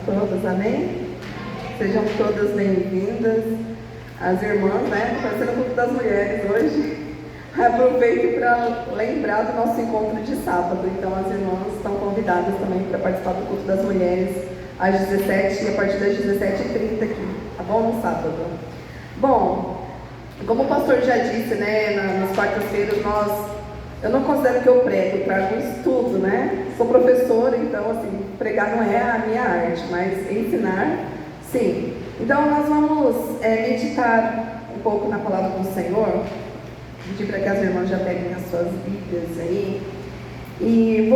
todas, amém? Sejam todas bem-vindas. As irmãs, né? Está sendo o culto das mulheres hoje. Aproveito para lembrar do nosso encontro de sábado. Então, as irmãs estão convidadas também para participar do culto das mulheres às 17 e a partir das 17h30 aqui, tá bom? No sábado. Bom, como o pastor já disse, né? Nas quartas-feiras eu não considero que eu prego, eu trago um estudo, né? Sou professora, então, assim, pregar não é a minha arte, mas ensinar, sim. Então, nós vamos meditar um pouco na palavra do Senhor. Pedir para que as irmãs já peguem as suas Bíblias aí. E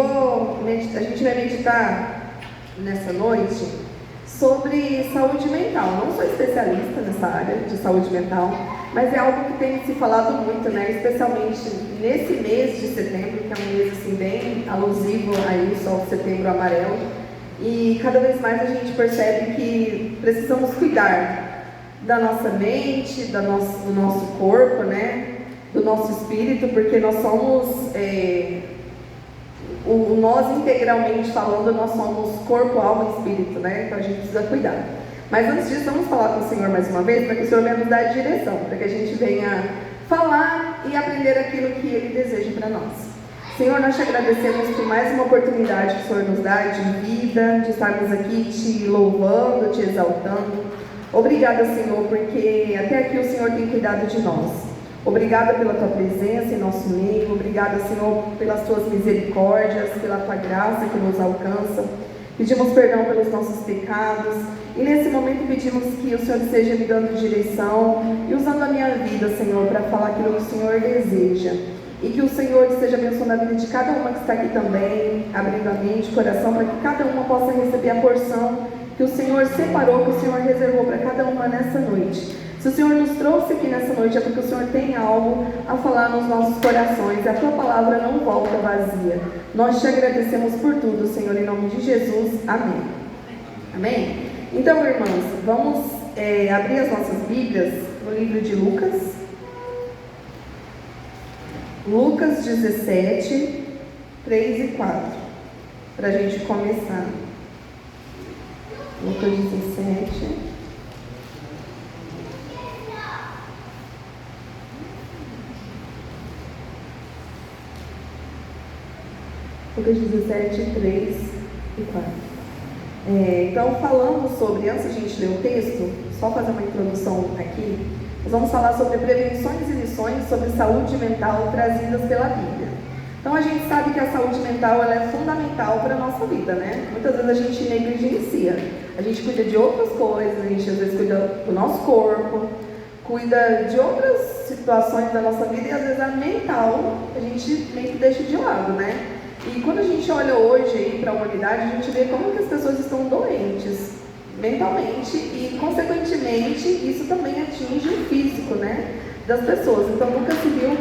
a gente vai meditar nessa noite sobre saúde mental. Não sou especialista nessa área de saúde mental, mas é algo que tem se falado muito, né? Especialmente nesse mês de setembro, que é um mês assim, bem alusivo aí, Sol Setembro Amarelo. E cada vez mais a gente percebe que precisamos cuidar da nossa mente, do nosso corpo, né? Do nosso espírito, porque nós somos, nós integralmente falando, nós somos corpo, alma e espírito, né? Então a gente precisa cuidar. Mas antes disso, vamos falar com o Senhor mais uma vez, para que o Senhor venha nos dar a direção, para que a gente venha falar e aprender aquilo que Ele deseja para nós. Senhor, nós te agradecemos por mais uma oportunidade que o Senhor nos dá de vida, de estarmos aqui te louvando, te exaltando. Obrigada, Senhor, porque até aqui o Senhor tem cuidado de nós. Obrigada pela tua presença em nosso meio. Obrigada, Senhor, pelas tuas misericórdias, pela tua graça que nos alcança. Pedimos perdão pelos nossos pecados. E nesse momento pedimos que o Senhor esteja me dando direção e usando a minha vida, Senhor, para falar aquilo que o Senhor deseja. E que o Senhor esteja abençoando a vida de cada uma que está aqui também, abrindo a mente, o coração, para que cada uma possa receber a porção que o Senhor separou, que o Senhor reservou para cada uma nessa noite. Se o Senhor nos trouxe aqui nessa noite, é porque o Senhor tem algo a falar nos nossos corações. A tua palavra não volta vazia. Nós te agradecemos por tudo, Senhor, em nome de Jesus. Amém. Amém? Então, irmãs, vamos abrir as nossas Bíblias no livro de Lucas. Lucas 17, 3 e 4. Para a gente começar. Lucas 17. Lucas 17, 3 e 4. Então, falando sobre, antes de a gente ler o texto, só fazer uma introdução aqui, nós vamos falar sobre prevenções e lições sobre saúde mental trazidas pela Bíblia. Então, a gente sabe que a saúde mental ela é fundamental para a nossa vida, né? Muitas vezes a gente negligencia, a gente cuida de outras coisas, a gente às vezes cuida do nosso corpo, cuida de outras situações da nossa vida e às vezes a mental a gente meio que deixa de lado, né? E quando a gente olha hoje aí para a humanidade, a gente vê como que as pessoas estão doentes mentalmente e, consequentemente, isso também atinge o físico, né, das pessoas. Então, nunca se viu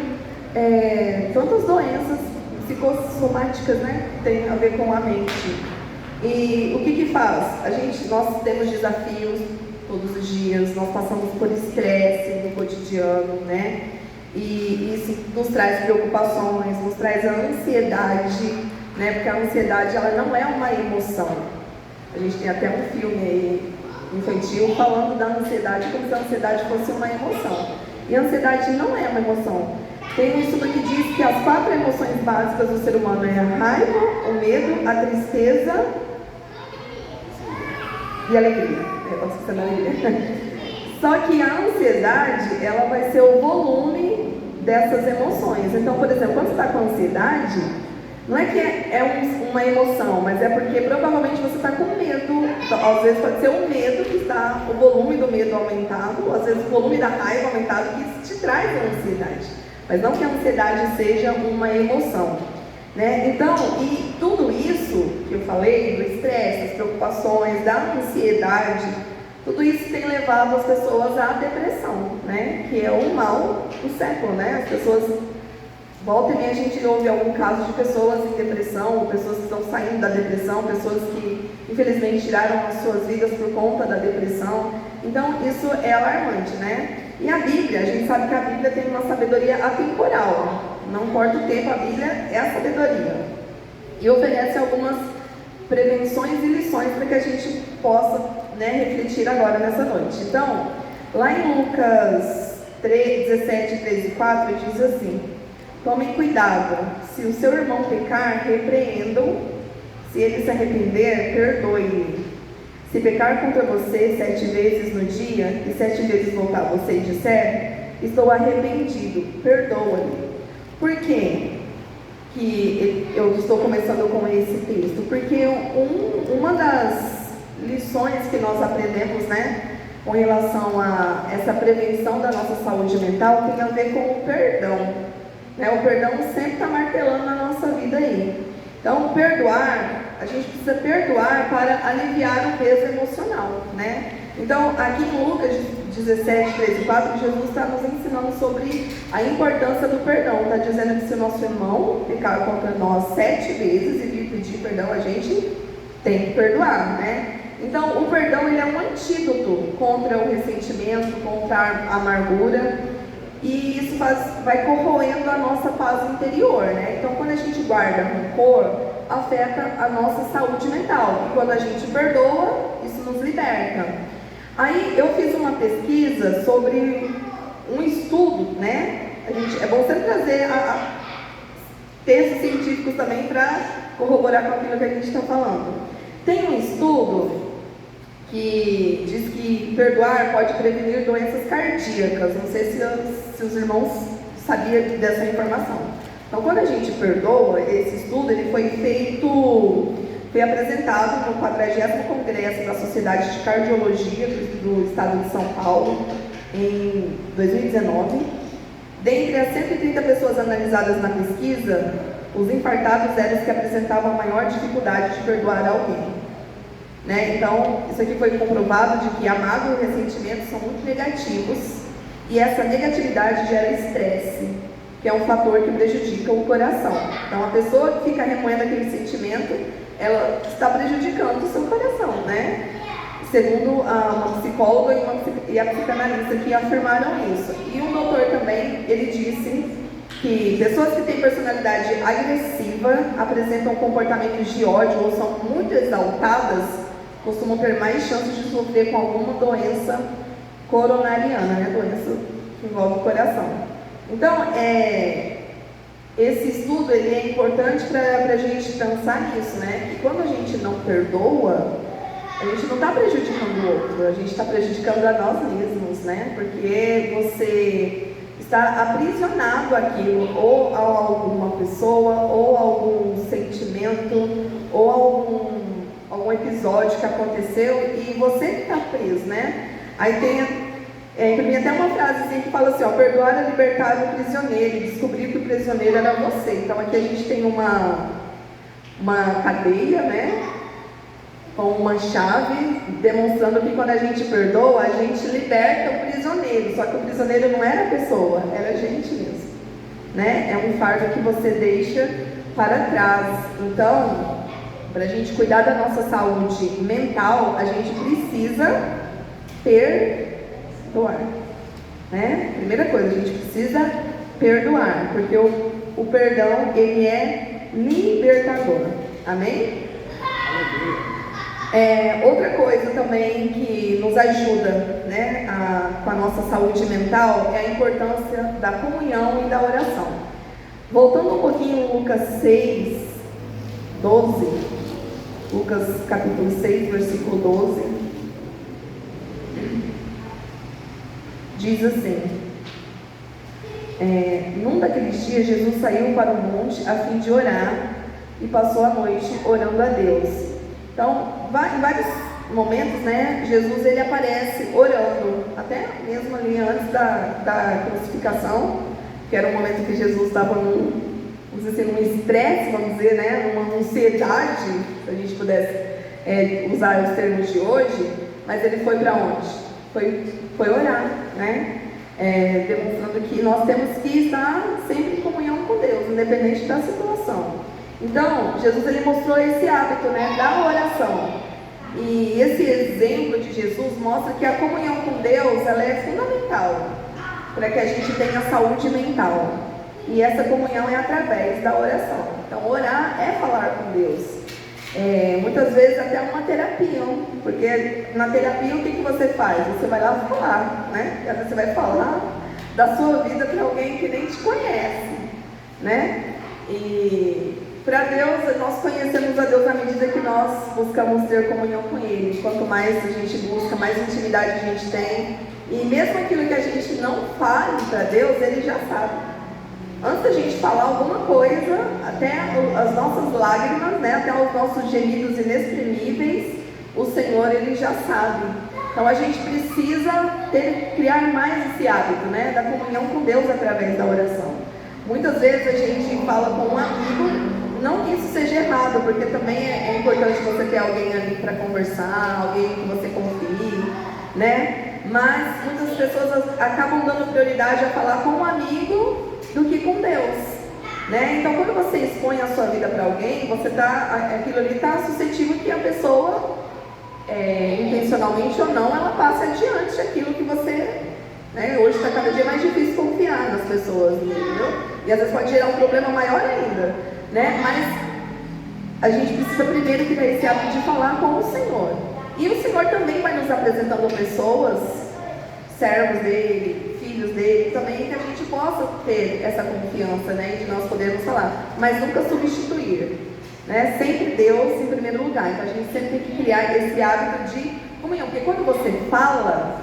tantas doenças psicossomáticas, né, que tem a ver com a mente. E o que faz? Nós temos desafios todos os dias, nós passamos por estresse no cotidiano, né? E isso nos traz preocupações, nos traz a ansiedade, né? Porque a ansiedade ela não é uma emoção. A gente tem até um filme aí, infantil falando da ansiedade como se a ansiedade fosse uma emoção. E a ansiedade não é uma emoção. Tem um estudo que diz que as 4 emoções básicas do ser humano é a raiva, o medo, a tristeza e a alegria. Pode ser a alegria. Só que a ansiedade, ela vai ser o volume dessas emoções. Então, por exemplo, quando você está com ansiedade, não é que é uma emoção, mas é porque provavelmente você está com medo. Então, às vezes pode ser o medo que está, o volume do medo aumentado, às vezes o volume da raiva aumentado que te traz a ansiedade. Mas não que a ansiedade seja uma emoção, né? Então, e tudo isso que eu falei, do estresse, das preocupações, da ansiedade, tudo isso tem levado as pessoas à depressão, né? Que é o mal do século, né? As pessoas, volta e meia a gente ouve algum caso de pessoas em depressão, ou pessoas que estão saindo da depressão, pessoas que infelizmente tiraram as suas vidas por conta da depressão. Então isso é alarmante, né? E a Bíblia, a gente sabe que a Bíblia tem uma sabedoria atemporal. Não importa o tempo, a Bíblia é a sabedoria. E oferece algumas prevenções e lições para que a gente possa, refletir agora nessa noite. Então, lá em Lucas 3, 17, 3 e 4, diz assim: tomem cuidado, se o seu irmão pecar, repreendam, se ele se arrepender, perdoe-lhe. Se pecar contra você 7 vezes no dia, e 7 vezes voltar a você e disser: estou arrependido, perdoa-lhe. Por quê que eu estou começando com esse texto? Porque uma das lições que nós aprendemos, com relação a essa prevenção da nossa saúde mental, tem a ver com o perdão. O perdão sempre está martelando na nossa vida aí. Então, perdoar, a gente precisa perdoar para aliviar o peso emocional, Então, aqui em Lucas 17, 3 e 4, Jesus está nos ensinando sobre a importância do perdão. Está dizendo que se o nosso irmão pecar contra nós 7 vezes e vir pedir perdão, a gente tem que perdoar, Então, o perdão, ele é um antídoto contra o ressentimento, contra a amargura, e isso vai corroendo a nossa paz interior, Então, quando a gente guarda rancor, afeta a nossa saúde mental, e quando a gente perdoa, isso nos liberta. Aí, eu fiz uma pesquisa sobre um estudo, é bom sempre trazer textos científicos também para corroborar com aquilo que a gente está falando. Tem um estudo que diz que perdoar pode prevenir doenças cardíacas. Não sei se os irmãos sabiam dessa informação. Então, quando a gente perdoa, esse estudo ele foi apresentado no 40º Congresso da Sociedade de Cardiologia do Estado de São Paulo, em 2019. Dentre as 130 pessoas analisadas na pesquisa, os infartados eram os que apresentavam a maior dificuldade de perdoar alguém. Então, isso aqui foi comprovado de que a mágoa e o ressentimento são muito negativos, e essa negatividade gera estresse, que é um fator que prejudica o coração. Então, a pessoa que fica remoendo aquele sentimento, ela está prejudicando o seu coração, Segundo uma psicóloga e a psicanalista que afirmaram isso. E um doutor também, ele disse que pessoas que têm personalidade agressiva, apresentam comportamentos de ódio ou são muito exaltadas, costumam ter mais chances de sofrer com alguma doença coronariana, doença que envolve o coração. Então, esse estudo ele é importante para a gente pensar nisso, que quando a gente não perdoa, a gente não está prejudicando o outro, a gente está prejudicando a nós mesmos, porque você está aprisionado àquilo, ou a alguma pessoa, ou a algum sentimento, ou algum episódio que aconteceu, e você que está preso, Aí tem até uma frase assim que fala assim, perdoar é libertar o prisioneiro, e descobrir que o prisioneiro era você. Então aqui a gente tem uma cadeia, com uma chave, demonstrando que quando a gente perdoa, a gente liberta o prisioneiro, só que o prisioneiro não era a pessoa, era a gente mesmo, É um fardo que você deixa para trás. Então, para a gente cuidar da nossa saúde mental, a gente precisa perdoar, Primeira coisa, a gente precisa perdoar, porque o perdão, ele é libertador, amém? Outra coisa também que nos ajuda, com a nossa saúde mental, é a importância da comunhão e da oração. Voltando um pouquinho, Lucas 6, 12, Lucas capítulo 6, versículo 12, diz assim: num daqueles dias Jesus saiu para o monte a fim de orar e passou a noite orando a Deus. Então, em vários momentos, Jesus ele aparece orando, até mesmo ali antes da crucificação, que era um momento que Jesus estava num estresse, vamos dizer, numa ansiedade, se a gente pudesse usar os termos de hoje, mas ele foi para onde? Foi orar, demonstrando que nós temos que estar sempre em comunhão com Deus, independente da situação. Então, Jesus ele mostrou esse hábito, da oração. E esse exemplo de Jesus mostra que a comunhão com Deus, ela é fundamental para que a gente tenha saúde mental. E essa comunhão é através da oração. Então, orar é falar com Deus. Muitas vezes até uma terapia, porque na terapia o que você faz? Você vai lá falar, né? E às vezes você vai falar da sua vida para alguém que nem te conhece, né? E para Deus, nós conhecemos a Deus à medida que nós buscamos ter comunhão com Ele. Quanto mais a gente busca, mais intimidade a gente tem. E mesmo aquilo que a gente não fale para Deus, Ele já sabe. Antes da gente falar alguma coisa, até as nossas lágrimas, né, até os nossos gemidos inexprimíveis, o Senhor, Ele já sabe. Então a gente precisa criar mais esse hábito, né, da comunhão com Deus através da oração. Muitas vezes a gente fala com um amigo, não que isso seja errado, porque também é importante você ter alguém ali para conversar, alguém que você confie, né? Mas muitas pessoas acabam dando prioridade a falar com um amigo do que com Deus, né? Então, quando você expõe a sua vida para alguém, aquilo ali está suscetível que a pessoa, intencionalmente ou não, ela passe adiante aquilo que você, né? Hoje está cada dia mais difícil confiar nas pessoas, entendeu? E às vezes pode gerar um problema maior ainda, né? Mas a gente precisa primeiro criar esse hábito de falar com o Senhor. E o Senhor também vai nos apresentando pessoas, servos dele, filhos dele, também que a gente possa ter essa confiança, né? De nós podermos falar, mas nunca substituir, né? Sempre Deus em primeiro lugar. Então a gente sempre tem que criar esse hábito de comunhão, porque quando você fala,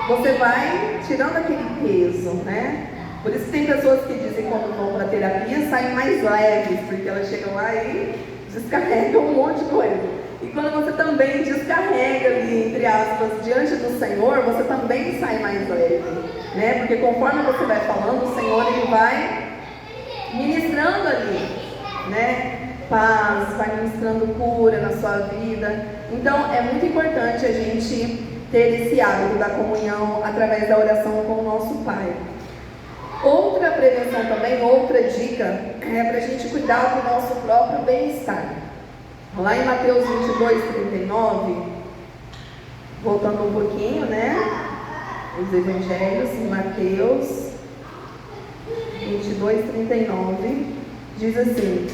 você vai tirando aquele peso, né? Por isso que tem pessoas que dizem que quando vão para a terapia saem mais leves, porque elas chegam lá e descarregam um monte de coisa. E quando você também descarrega ali, entre aspas, diante do Senhor, você também sai mais leve, né? Porque conforme você vai falando, o Senhor, Ele vai ministrando ali, né? Paz, vai ministrando cura na sua vida. Então, é muito importante a gente ter esse hábito da comunhão através da oração com o nosso Pai. Outra prevenção também, outra dica, é para a gente cuidar do nosso próprio bem-estar. Lá em Mateus 22:39, voltando um pouquinho, né? Os evangelhos, em Mateus 22:39, diz assim: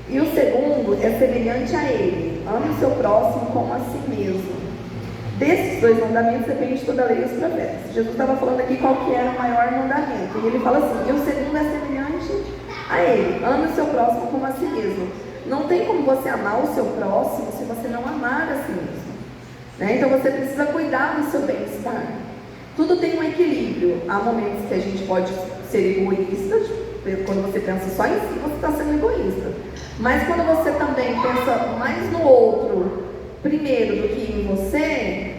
e o segundo é semelhante a ele, ame o seu próximo como a si mesmo. Desses dois mandamentos depende toda a lei e os profetas. Jesus estava falando aqui qual que era o maior mandamento. E ele fala assim, e o segundo é semelhante a ele, ame o seu próximo como a si mesmo. Não tem como você amar o seu próximo se você não amar a si mesmo, né? Então você precisa cuidar do seu bem-estar. Tudo tem um equilíbrio. Há momentos que a gente pode ser egoísta, quando você pensa só em si, você está sendo egoísta. Mas quando você também pensa mais no outro primeiro do que em você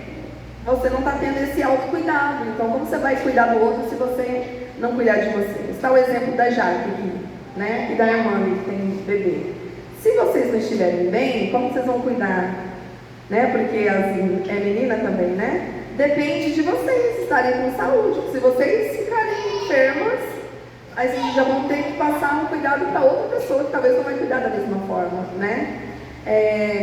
não está tendo esse autocuidado. Então, como você vai cuidar do outro se você não cuidar de você? Está o exemplo da Jaque aqui, né? E da irmã que tem bebê. Se vocês não estiverem bem, como vocês vão cuidar? Né? Porque assim, é menina também, né? Depende de vocês estarem com saúde. Se vocês ficarem enfermas, aí vocês já vão ter que passar um cuidado para outra pessoa que talvez não vai cuidar da mesma forma, né?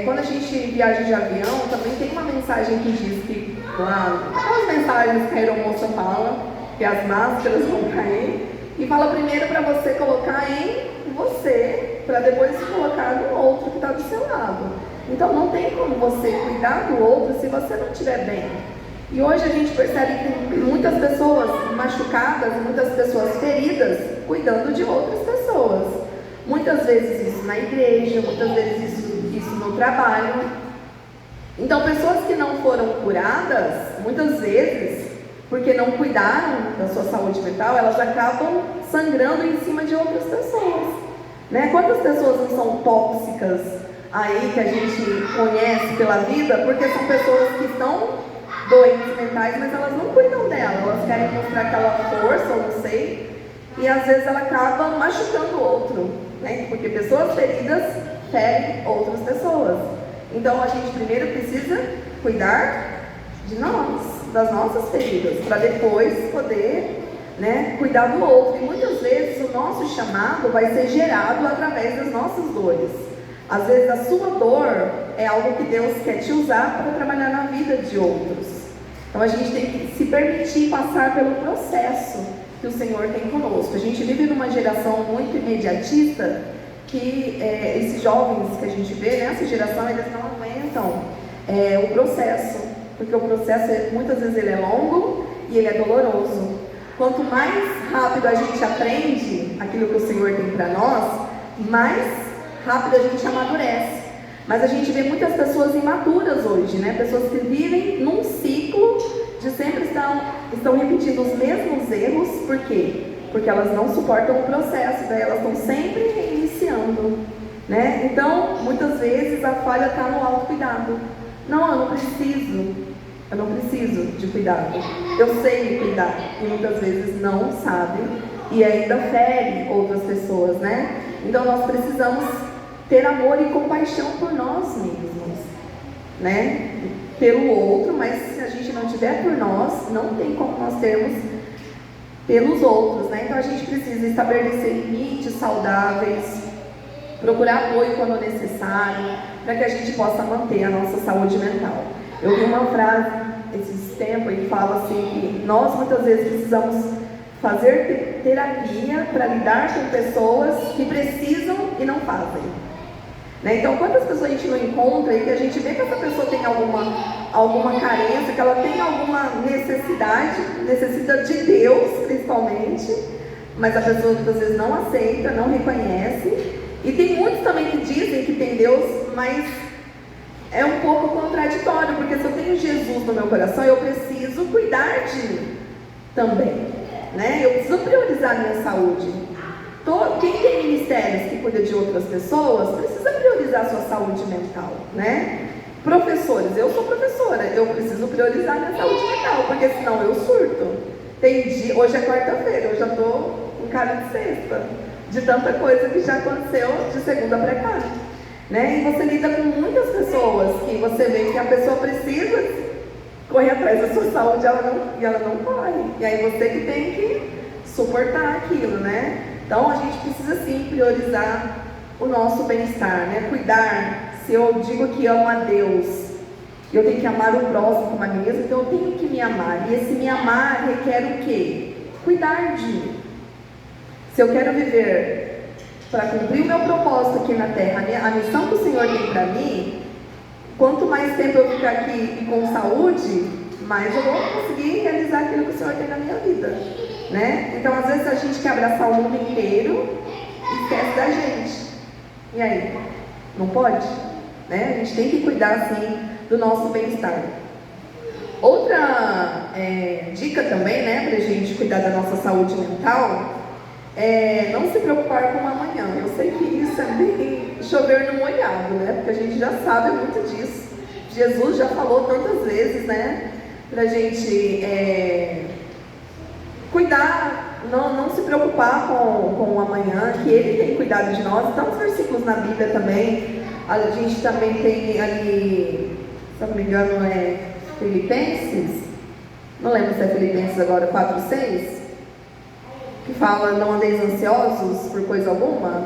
Quando a gente viaja de avião, também tem uma mensagem que diz que, aquelas mensagens que a aeromoça fala, que as máscaras vão cair, e fala primeiro para você colocar em você, para depois colocar no outro que está do seu lado. Então não tem como você cuidar do outro se você não estiver bem. E hoje a gente percebe que muitas pessoas machucadas, muitas pessoas feridas, cuidando de outras pessoas. Muitas vezes isso na igreja, muitas vezes isso no trabalho. Então pessoas que não foram curadas, muitas vezes, porque não cuidaram da sua saúde mental, elas acabam sangrando em cima de outras pessoas, né? Quantas pessoas não são tóxicas aí que a gente conhece pela vida, porque são pessoas que estão doentes mentais, mas elas não cuidam dela, elas querem mostrar aquela força, ou não sei, e às vezes ela acaba machucando o outro, né? Porque pessoas feridas ferem outras pessoas. Então a gente primeiro precisa cuidar de nós, das nossas feridas, para depois poder, né, cuidar do outro. E muitas vezes o nosso chamado vai ser gerado através das nossas dores. Às vezes a sua dor é algo que Deus quer te usar para trabalhar na vida de outros. Então a gente tem que se permitir passar pelo processo que o Senhor tem conosco. A gente vive numa geração muito imediatista que esses jovens que a gente vê, né, essa geração, eles não aguentam o processo, porque o processo muitas vezes ele é longo e ele é doloroso. Quanto mais rápido a gente aprende aquilo que o Senhor tem para nós, mais rápido a gente amadurece. Mas a gente vê muitas pessoas imaturas hoje, né? Pessoas que vivem num ciclo de sempre estão repetindo os mesmos erros. Por quê? Porque elas não suportam o processo, daí elas estão sempre reiniciando, né? Então, muitas vezes a falha está no autocuidado. Não, eu não preciso de cuidado. Eu sei me cuidar, e muitas vezes não sabem e ainda fere outras pessoas, né? Então nós precisamos ter amor e compaixão por nós mesmos, né? Pelo outro, mas se a gente não tiver por nós, não tem como nós termos pelos outros, né? Então a gente precisa estabelecer limites saudáveis, procurar apoio quando necessário, para que a gente possa manter a nossa saúde mental. Eu vi uma frase esses tempos que fala assim, que nós muitas vezes precisamos fazer terapia para lidar com pessoas que precisam e não fazem, né? Então, quantas pessoas a gente não encontra e que a gente vê que essa pessoa tem alguma carência, que ela tem alguma necessidade, necessita de Deus principalmente, mas a pessoa muitas vezes não aceita, não reconhece. E tem muitos também que dizem que tem Deus, mas é um pouco contraditório, porque se eu tenho Jesus no meu coração, eu preciso cuidar de mim também, né? Eu preciso priorizar a minha saúde. Quem tem ministérios que cuida de outras pessoas, precisa priorizar a sua saúde mental, né? Professores, eu sou professora, eu preciso priorizar a minha saúde mental, porque senão eu surto. Hoje é quarta-feira, eu já estou com cara de sexta, de tanta coisa que já aconteceu de segunda para cá, né? E você lida com muitas pessoas que você vê que a pessoa precisa correr atrás da sua saúde, e ela não corre. E aí você que tem que suportar aquilo, né? Então a gente precisa sim priorizar o nosso bem-estar, né? Cuidar. Se eu digo que amo a Deus, eu tenho que amar o próximo como a mim mesma, então eu tenho que me amar. E esse me amar requer o quê? Cuidar de mim. Se eu quero viver para cumprir o meu propósito aqui na Terra, a missão que o Senhor tem para mim, quanto mais tempo eu ficar aqui e com saúde, mais eu vou conseguir realizar aquilo que o Senhor tem na minha vida, né? Então, às vezes a gente quer abraçar o mundo inteiro e esquece da gente. E aí? Não pode? Né? A gente tem que cuidar, assim, do nosso bem-estar. Outra dica também, né, para a gente cuidar da nossa saúde mental, não se preocupar com o amanhã. Eu sei que isso é bem chover no molhado, né? Porque a gente já sabe muito disso. Jesus já falou tantas vezes, né? Pra gente cuidar, não se preocupar com o amanhã, que Ele tem cuidado de nós. Tantos versículos na Bíblia também. A gente também tem ali, se não me engano, Filipenses. Não lembro se é Filipenses agora, 4:6. Que fala, não andeis ansiosos por coisa alguma.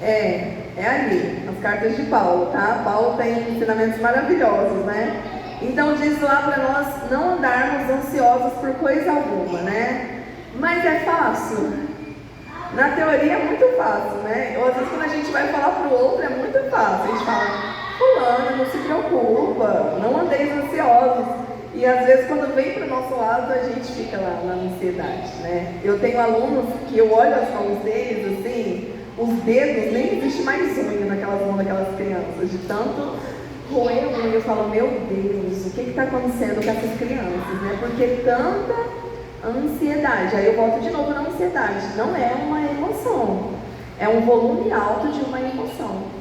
É ali, as cartas de Paulo, tá? Paulo tem ensinamentos maravilhosos, né? Então diz lá para nós não andarmos ansiosos por coisa alguma, né? Mas é fácil? Na teoria é muito fácil, né? Ou às vezes quando a gente vai falar para o outro é muito fácil. A gente fala, fulano, não se preocupa, não andeis ansiosos. E às vezes quando vem para o nosso lado, a gente fica lá na ansiedade, né? Eu tenho alunos que eu olho as mãos deles, assim, os dedos, nem existe mais unha naquelas mãos daquelas crianças, de tanto roer a unha. Eu falo, meu Deus, o que está acontecendo com essas crianças, né? Porque tanta ansiedade. Aí eu volto de novo na ansiedade. Não é uma emoção, é um volume alto de uma emoção.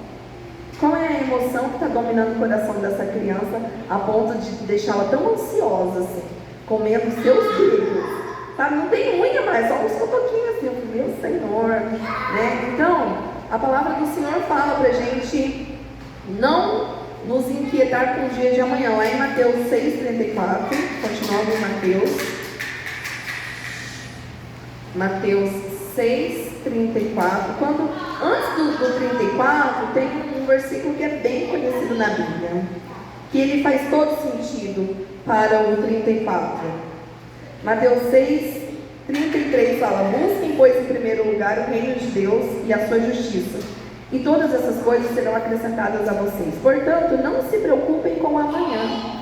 Qual é a emoção que está dominando o coração dessa criança a ponto de deixá-la tão ansiosa assim, comendo seus dedos? Sabe? Não tem unha mais, só uns cotoquinhos assim. Meu Senhor, né? Então, a palavra do Senhor fala pra gente não nos inquietar com o dia de amanhã. Lá em Mateus 6,34, continuando em Mateus 6,34, antes do 34, tem um versículo que é bem conhecido na Bíblia, que ele faz todo sentido para o 34. Mateus 6,34 33 fala: busquem, pois, em primeiro lugar o reino de Deus e a sua justiça, e todas essas coisas serão acrescentadas a vocês. Portanto, não se preocupem com o amanhã,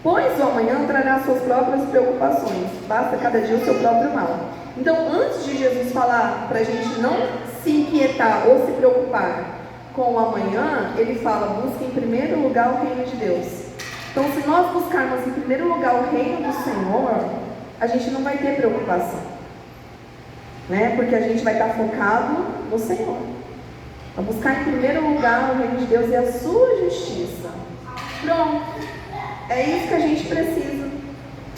pois o amanhã trará suas próprias preocupações. Basta cada dia o seu próprio mal. Então, antes de Jesus falar para a gente não se inquietar ou se preocupar com o amanhã, ele fala: busque em primeiro lugar o reino de Deus. Então, se nós buscarmos em primeiro lugar o reino do Senhor, a gente não vai ter preocupação, né? Porque a gente vai estar focado no Senhor. Então, buscar em primeiro lugar o reino de Deus e a sua justiça. Pronto. É isso que a gente precisa,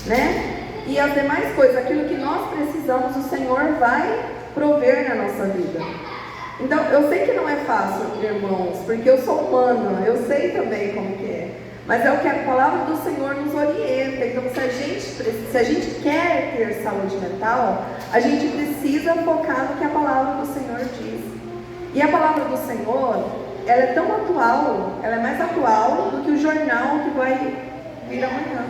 né? E as demais coisas, aquilo que nós precisamos, o Senhor vai prover na nossa vida. Então, eu sei que não é fácil, irmãos, porque eu sou humana, eu sei também como que é. Mas é o que a palavra do Senhor nos orienta. Então, se a gente quer ter saúde mental, a gente precisa focar no que a palavra do Senhor diz. E a palavra do Senhor, ela é tão atual, ela é mais atual do que o jornal que vai vir amanhã,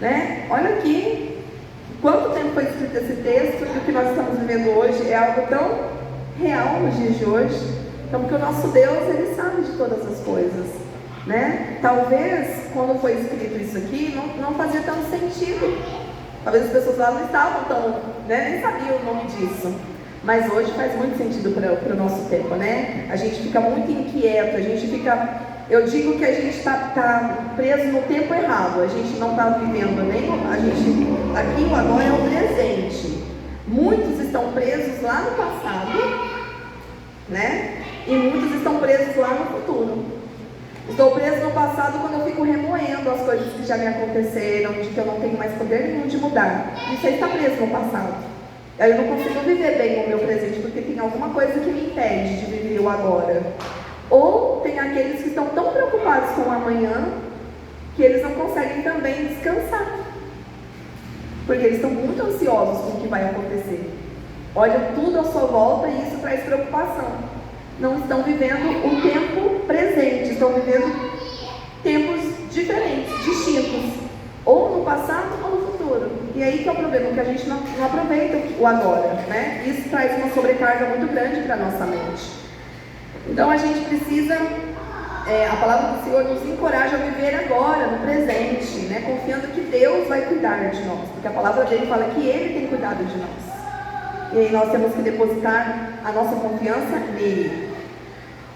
né? Olha aqui, quanto tempo foi escrito esse texto, e o que nós estamos vivendo hoje é algo tão real nos dias de hoje. Então, porque o nosso Deus, Ele sabe de todas as coisas, né? Talvez, quando foi escrito isso aqui, não fazia tanto sentido. Talvez as pessoas lá não estavam tão, né, nem sabiam o nome disso. Mas hoje faz muito sentido para o nosso tempo, né? A gente fica muito inquieto, a gente fica... Eu digo que a gente está preso no tempo errado. A gente não está vivendo nem... Aqui o agora é o presente. Muitos estão presos lá no passado, né? E muitos estão presos lá no futuro. Estou preso no passado quando eu fico remoendo as coisas que já me aconteceram, de que eu não tenho mais poder nenhum de mudar. E você está preso no passado. Aí eu não consigo viver bem o meu presente, porque tem alguma coisa que me impede de viver o agora. Ou tem aqueles que estão tão preocupados com o amanhã, que eles não conseguem também descansar. Porque eles estão muito ansiosos com o que vai acontecer. Olham tudo à sua volta e isso traz preocupação. Não estão vivendo o tempo presente, estão vivendo tempos diferentes, distintos. Ou no passado ou no futuro. E aí que é o problema, que a gente não aproveita o agora, né? Isso traz uma sobrecarga muito grande para a nossa mente. Então a gente precisa, a palavra do Senhor nos encoraja a viver agora, no presente, né? Confiando que Deus vai cuidar de nós. Porque a palavra dele fala que Ele tem cuidado de nós. E aí nós temos que depositar a nossa confiança nele.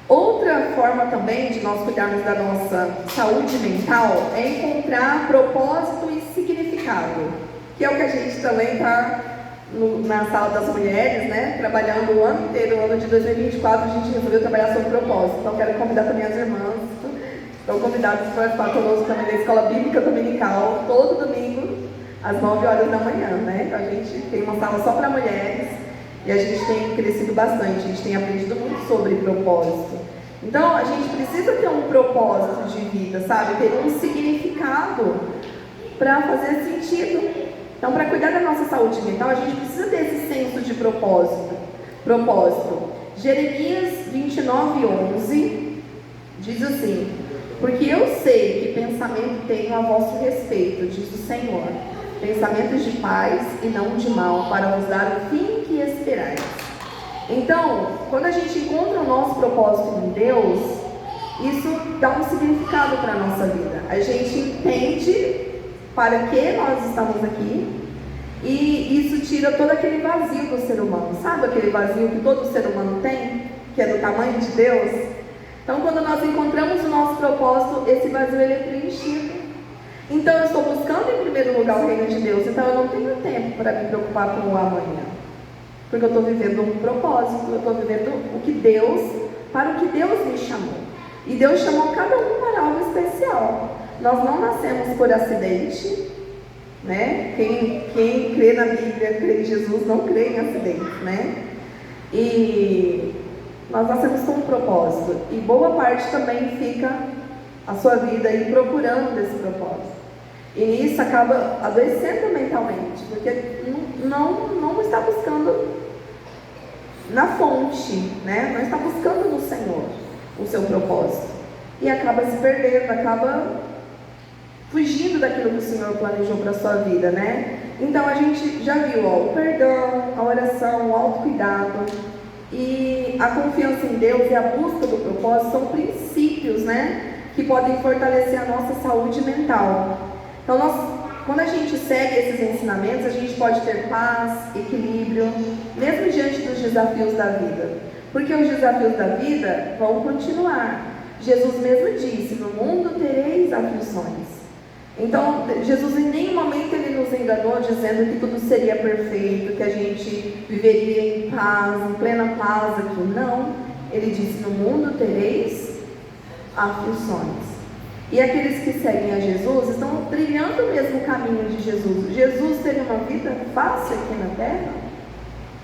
Outra forma também de nós cuidarmos da nossa saúde mental é encontrar propósito e significado, que é o que a gente também está na sala das mulheres, né? Trabalhando o ano inteiro, o ano de 2024, a gente resolveu trabalhar sobre propósito. Então quero convidar também as irmãs, estão convidadas para participar conosco também da Escola Bíblica Dominical, todo domingo, às 9 horas da manhã, né? Então a gente tem uma sala só para mulheres. E a gente tem crescido bastante, a gente tem aprendido muito sobre propósito. Então, a gente precisa ter um propósito de vida, sabe? Ter um significado para fazer sentido. Então, para cuidar da nossa saúde mental, a gente precisa desse senso de propósito. Jeremias 29:11 diz assim: porque eu sei que pensamento tenho a vosso respeito, diz o Senhor, pensamentos de paz e não de mal, para vos dar o fim que esperais. Então, quando a gente encontra o nosso propósito em Deus, isso dá um significado para a nossa vida. A gente entende para que nós estamos aqui, e isso tira todo aquele vazio do ser humano. Sabe aquele vazio que todo ser humano tem, que é do tamanho de Deus? Então, quando nós encontramos o nosso propósito, esse vazio ele é preenchido. Então eu estou buscando em primeiro lugar o reino de Deus. Então eu não tenho tempo para me preocupar com o amanhã, porque eu estou vivendo um propósito. Eu estou vivendo para o que Deus me chamou. E Deus chamou cada um para algo especial. Nós não nascemos por acidente, né? Quem crê na Bíblia, crê em Jesus, não crê em acidentes, né? E nós nascemos com um propósito. E boa parte também fica a sua vida aí procurando esse propósito. E nisso acaba adoecendo mentalmente, porque não está buscando na fonte, né? Não está buscando no Senhor o seu propósito. E acaba se perdendo, acaba fugindo daquilo que o Senhor planejou para a sua vida, né? Então a gente já viu, ó, o perdão, a oração, o autocuidado e a confiança em Deus e a busca do propósito são princípios, né, que podem fortalecer a nossa saúde mental. Então quando a gente segue esses ensinamentos, a gente pode ter paz, equilíbrio, mesmo diante dos desafios da vida. Porque os desafios da vida vão continuar. Jesus mesmo disse, no mundo tereis aflições. Então, Jesus em nenhum momento ele nos enganou dizendo que tudo seria perfeito, que a gente viveria em paz, em plena paz aqui. Não, ele disse, no mundo tereis aflições. E aqueles que seguem a Jesus estão trilhando o mesmo caminho de Jesus. Jesus teve uma vida fácil aqui na terra?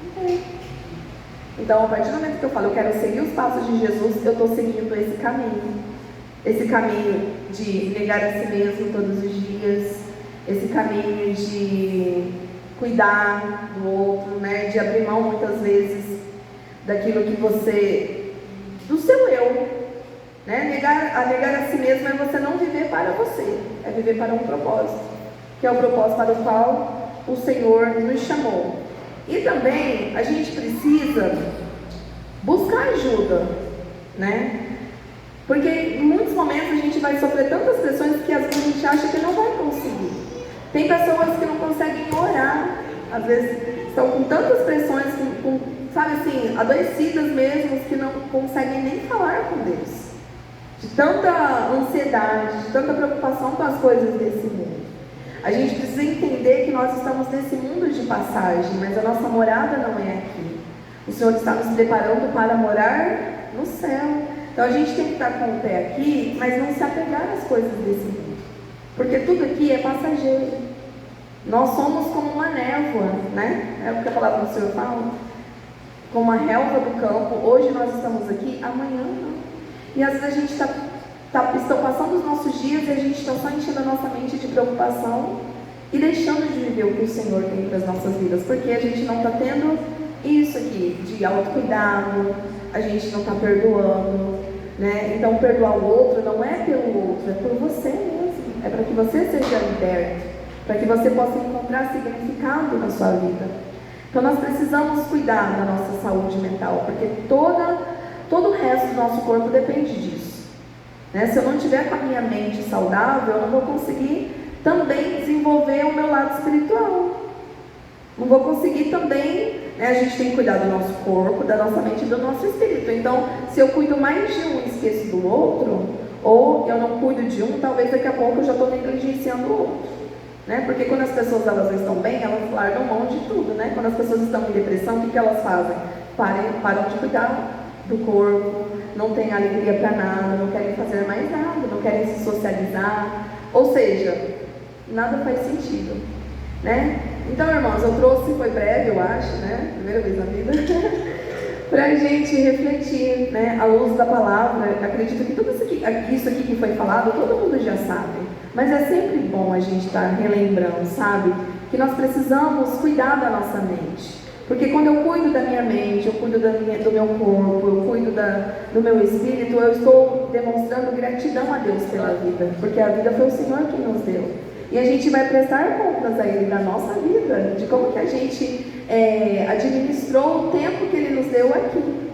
Não tem. Então, a partir do momento que eu falo, eu quero seguir os passos de Jesus, eu estou seguindo esse caminho. Esse caminho de negar a si mesmo todos os dias, esse caminho de cuidar do outro, né? De abrir mão muitas vezes daquilo que você, do seu eu, né? Negar a si mesmo é você não viver para você, é viver para um propósito, que é o propósito para o qual o Senhor nos chamou. E também a gente precisa buscar ajuda, né? Porque em muitos momentos a gente vai sofrer tantas pressões que às vezes a gente acha que não vai conseguir. Tem pessoas que não conseguem orar, às vezes estão com tantas pressões, sabe assim, adoecidas mesmo, que não conseguem nem falar com Deus. De tanta ansiedade, de tanta preocupação com as coisas desse mundo. A gente precisa entender que nós estamos nesse mundo de passagem, mas a nossa morada não é aqui. O Senhor está nos preparando para morar no céu. Então a gente tem que estar com o pé aqui, mas não se apegar às coisas desse mundo. Porque tudo aqui é passageiro. Nós somos como uma névoa, né? É o que a palavra do Senhor fala. Como a relva do campo. Hoje nós estamos aqui, amanhã não. E às vezes a gente estão passando os nossos dias e a gente está só enchendo a nossa mente de preocupação e deixando de viver o que o Senhor tem para as nossas vidas. Porque a gente não está tendo isso aqui, de autocuidado, a gente não está perdoando, né? Então perdoar o outro não é pelo outro, é por você mesmo. É para que você seja liberto, para que você possa encontrar significado na sua vida. Então nós precisamos cuidar da nossa saúde mental, porque todo o resto do nosso corpo depende disso, né? Se eu não tiver com a minha mente saudável, eu não vou conseguir também desenvolver o meu lado espiritual. Não vou conseguir também, né? A gente tem que cuidar do nosso corpo, da nossa mente e do nosso espírito. Então, se eu cuido mais de um e esqueço do outro, ou eu não cuido de um, talvez daqui a pouco eu já estou negligenciando o outro, né? Porque quando as pessoas elas estão bem, elas largam mão de tudo, né? Quando as pessoas estão em depressão, o que elas fazem? Param de cuidar do corpo, não tem alegria para nada, não querem fazer mais nada, não querem se socializar, ou seja, nada faz sentido, né? Então, irmãos, eu trouxe, foi breve, eu acho, né? Primeira vez na vida, para a gente refletir, né? À luz da palavra. Acredito que tudo isso aqui que foi falado, todo mundo já sabe, mas é sempre bom a gente estar relembrando, sabe? Que nós precisamos cuidar da nossa mente. Porque quando eu cuido da minha mente, eu cuido do meu corpo, eu cuido do meu espírito, eu estou demonstrando gratidão a Deus pela vida. Porque a vida foi o Senhor que nos deu. E a gente vai prestar contas a Ele da nossa vida, de como que a gente administrou o tempo que Ele nos deu aqui.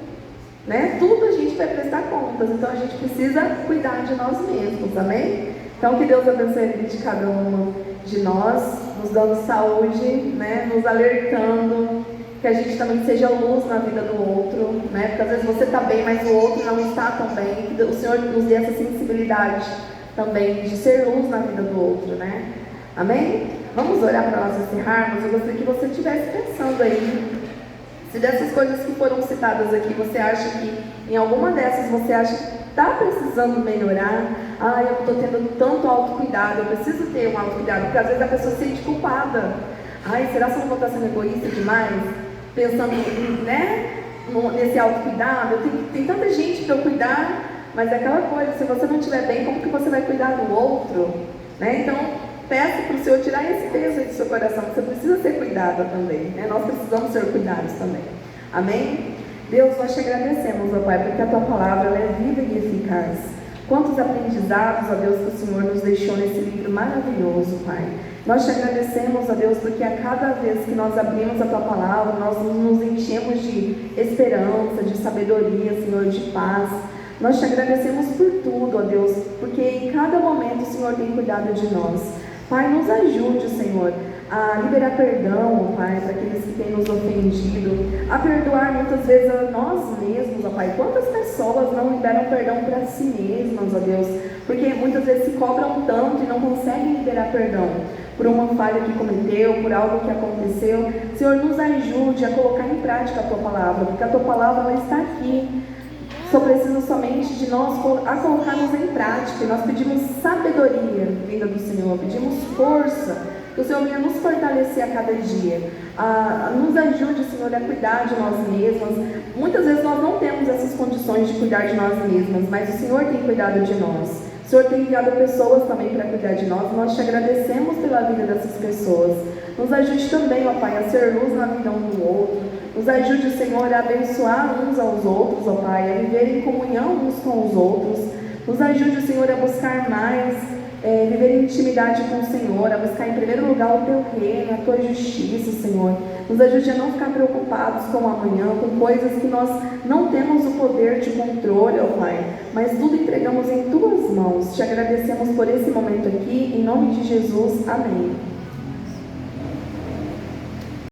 Né? Tudo a gente vai prestar contas, então a gente precisa cuidar de nós mesmos, amém? Então que Deus abençoe a vida de cada uma de nós, nos dando saúde, né? Nos alertando, que a gente também seja luz na vida do outro, né? Porque às vezes você está bem, mas o outro não está tão bem, que o Senhor nos dê essa sensibilidade também de ser luz na vida do outro, né? Amém? Vamos orar para nós encerrarmos. Eu gostaria que você estivesse pensando aí, se dessas coisas que foram citadas aqui, você acha que em alguma dessas você acha que está precisando melhorar. Eu estou tendo tanto autocuidado, eu preciso ter um autocuidado, porque às vezes a pessoa se sente culpada. Será que eu não vou estar sendo egoísta demais? Pensando, né, nesse autocuidado, tem tanta gente para eu cuidar, mas é aquela coisa, se você não estiver bem, como que você vai cuidar do outro? Né? Então, peço para o Senhor tirar esse peso aí do seu coração, que você precisa ser cuidada também, né? Nós precisamos ser cuidados também. Amém? Deus, nós te agradecemos, ó Pai, porque a Tua palavra ela é viva e eficaz. Quantos aprendizados, ó Deus, que o Senhor nos deixou nesse livro maravilhoso, Pai. Nós te agradecemos, ó Deus, porque a cada vez que nós abrimos a Tua palavra, nós nos enchemos de esperança, de sabedoria, Senhor, de paz. Nós te agradecemos por tudo, ó Deus, porque em cada momento o Senhor tem cuidado de nós. Pai, nos ajude, Senhor, a liberar perdão, ó Pai, para aqueles que têm nos ofendido, a perdoar muitas vezes a nós mesmos, ó Pai. Quantas pessoas não liberam perdão para si mesmas, ó Deus, porque muitas vezes se cobram tanto e não conseguem liberar perdão por uma falha que cometeu, por algo que aconteceu. Senhor, nos ajude a colocar em prática a Tua palavra, porque a Tua palavra ela está aqui. Só precisa somente de nós a colocarmos em prática. E nós pedimos sabedoria vinda do Senhor, pedimos força, que o Senhor venha nos fortalecer a cada dia. Nos ajude, Senhor, a cuidar de nós mesmas. Muitas vezes nós não temos essas condições de cuidar de nós mesmas, mas o Senhor tem cuidado de nós. O Senhor tem enviado pessoas também para cuidar de nós. Nós te agradecemos pela vida dessas pessoas. Nos ajude também, ó Pai, a ser luz na vida um do outro. Nos ajude, Senhor, a abençoar uns aos outros, ó Pai, a viver em comunhão uns com os outros. Nos ajude, Senhor, a buscar mais, viver em intimidade com o Senhor, a buscar em primeiro lugar o Teu reino, a Tua justiça, Senhor. Nos ajude a não ficar preocupados com o amanhã, com coisas que nós não temos o poder de controle, ó Pai, mas tudo entregamos em Tuas mãos. Te agradecemos por esse momento aqui, em nome de Jesus. Amém.